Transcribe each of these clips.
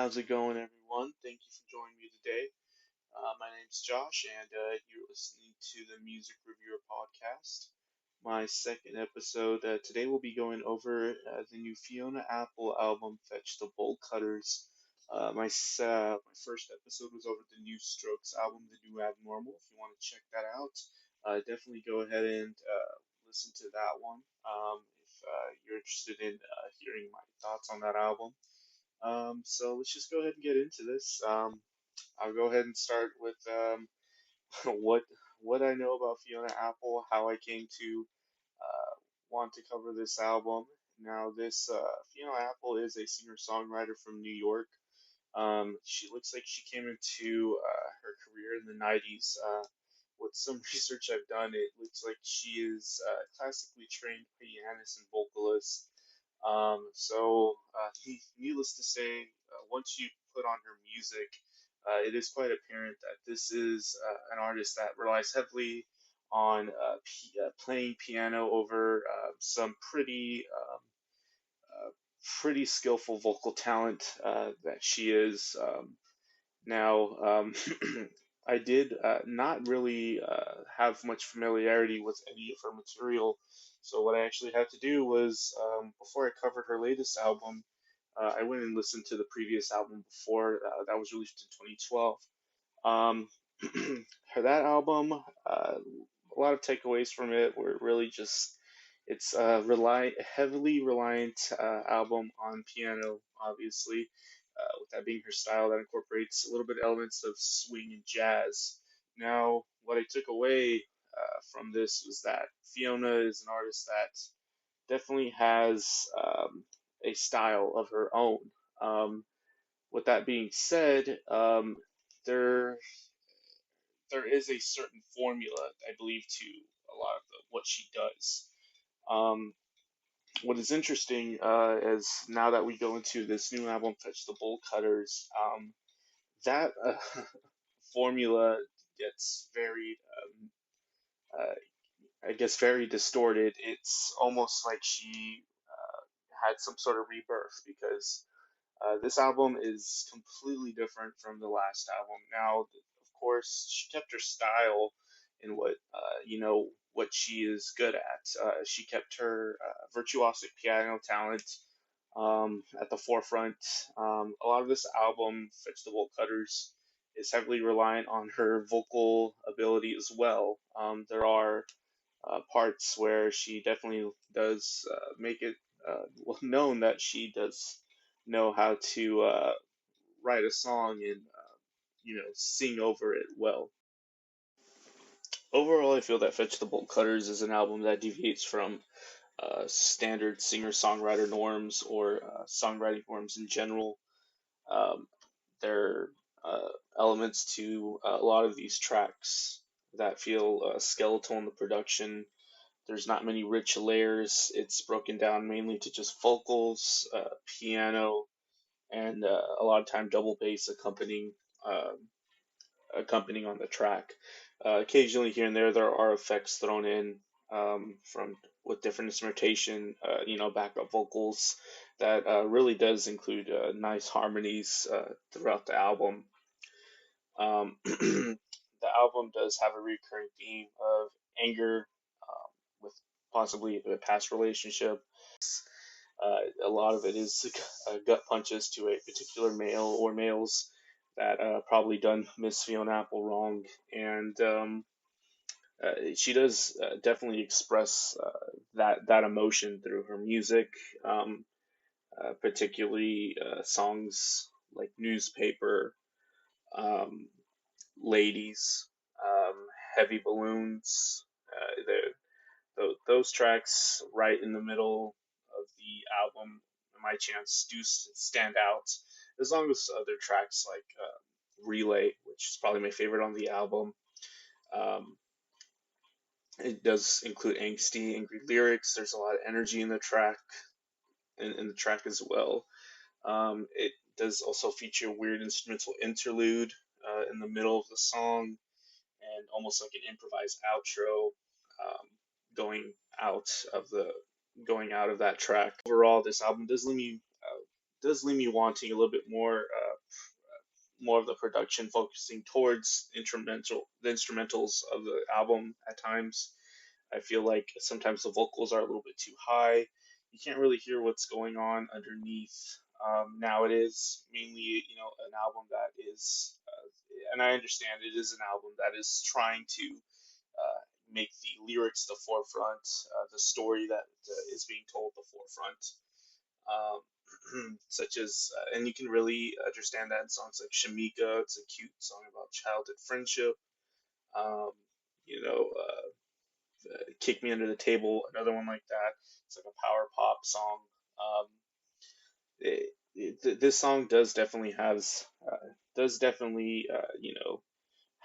how's it going, everyone? Thank you for joining me today. My name's Josh, and you're listening to the Music Reviewer Podcast. My second episode. Today we'll be going over the new Fiona Apple album, Fetch the Bolt Cutters. My first episode was over the new Strokes album, The New Abnormal. If you want to check that out, definitely go ahead and listen to that one if you're interested in hearing my thoughts on that album. So let's just go ahead and get into this. I'll go ahead and start with what what I know about Fiona Apple, how I came to want to cover this album. Now, this Fiona Apple is a singer-songwriter from New York. She looks like she came into her career in the 90s. With some research I've done, it looks like she is a classically trained pianist and vocalist. Needless to say, once you put on her music, it is quite apparent that this is an artist that relies heavily on playing piano over some pretty skillful vocal talent that she is. Now, I did not really have much familiarity with any of her material, so what I actually had to do was, before I covered her latest album, I went and listened to the previous album before that was released in 2012. Um, that album, a lot of takeaways from it were really just it's heavily reliant album on piano, obviously, with that being her style that incorporates a little bit elements of swing and jazz. Now, what I took away from this was that Fiona is an artist that definitely has a style of her own. Um, with that being said, there there is a certain formula, I believe, to a lot of what she does. Um, what is interesting is now that we go into this new album, Fetch the Bolt Cutters, that formula gets very, I guess, very distorted. It's almost like she had some sort of rebirth because this album is completely different from the last album. Now, of course, she kept her style in what she is good at. She kept her virtuosic piano talent at the forefront. A lot of this album, Fetch the Bolt Cutters, is heavily reliant on her vocal ability as well. There are parts where she definitely does make it known that she does know how to write a song and sing over it well. Overall, I feel that Fetch the Bolt Cutters is an album that deviates from standard singer-songwriter norms or songwriting norms in general. Um, there are elements to a lot of these tracks that feel skeletal in the production. There's not many rich layers. It's broken down mainly to just vocals, piano, and a lot of time double bass uh, accompanying on the track. Occasionally, here and there are effects thrown in from with different instrumentation, backup vocals that really does include nice harmonies throughout the album. The album does have a recurring theme of anger with possibly a past relationship. A lot of it is gut punches to a particular male or males that probably done Miss Fiona Apple wrong, and she does definitely express that emotion through her music, particularly songs like Newspaper, um, Ladies, um, Heavy Balloons. Those tracks right in the middle of the album, my chance, do stand out, as long as other tracks like Relay, which is probably my favorite on the album. Um, it does include angry lyrics. There's a lot of energy in the track, in the track as well. It does also feature a weird instrumental interlude in the middle of the song, and almost like an improvised outro um, going out of the going out of that track. Overall, this album does leave me does leave me wanting a little bit more of the production focusing towards the instrumentals of the album at times. I feel like sometimes the vocals are a little bit too high. You can't really hear what's going on underneath. Now it is mainly, an album that is, and I understand it is an album that is trying to make the lyrics the forefront, the story that is being told the forefront. Such as, and you can really understand that in songs like Shamika. It's a cute song about childhood friendship. Um, you know, Kick Me Under the Table, another one like that. It's like a power pop song. Um, this song does definitely,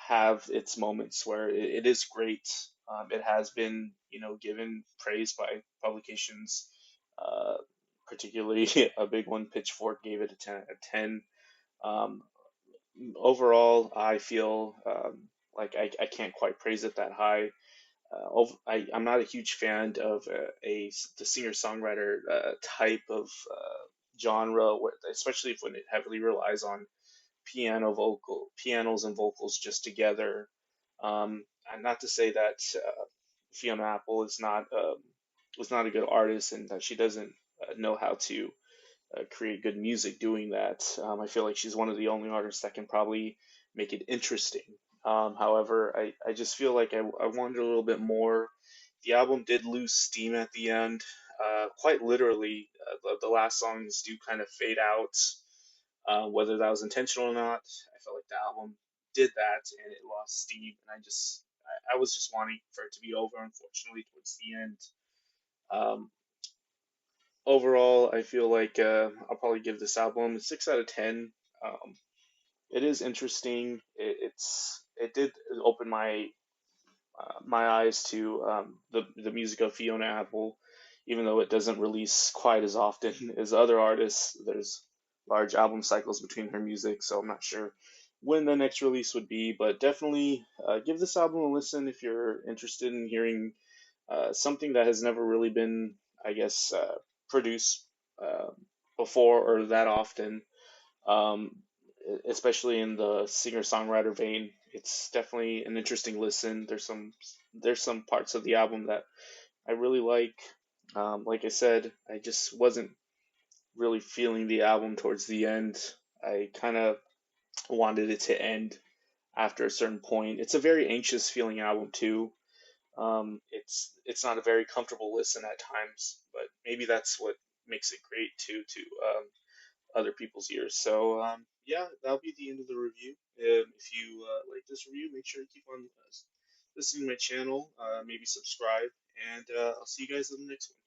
have its moments where it is great. It has been, given praise by publications, uh, particularly a big one, Pitchfork gave it a 10 out of 10. Um, Overall, I feel like I can't quite praise it that high. I'm not a huge fan of the singer-songwriter type of genre, especially when it heavily relies on pianos and vocals just together. And not to say that Fiona Apple is not a good artist and that she doesn't know how to create good music doing that. I feel like she's one of the only artists that can probably make it interesting. However, I just feel like I wanted a little bit more. The album did lose steam at the end, quite literally. The last songs do kind of fade out. Whether that was intentional or not, I felt like the album did that and it lost steam. And I was just wanting for it to be over, unfortunately, towards the end. Um, Overall, I feel like I'll probably give this album a 6 out of 10. Um, it is interesting. It did open my eyes to the music of Fiona Apple, even though it doesn't release quite as often as other artists. There's large album cycles between her music, so I'm not sure when the next release would be, but definitely give this album a listen if you're interested in hearing something that has never really been, I guess, produced uh, before or that often, um, especially in the singer-songwriter vein. It's definitely an interesting listen. There's some parts of the album that I really like. Like I said, I just wasn't really feeling the album towards the end. I kind of wanted it to end after a certain point. It's a very anxious feeling album too. It's not a very comfortable listen at times, but maybe that's what makes it great too to other people's ears. So yeah, that'll be the end of the review. If you like this review, make sure to keep on listening to my channel. Maybe subscribe, and I'll see you guys in the next one.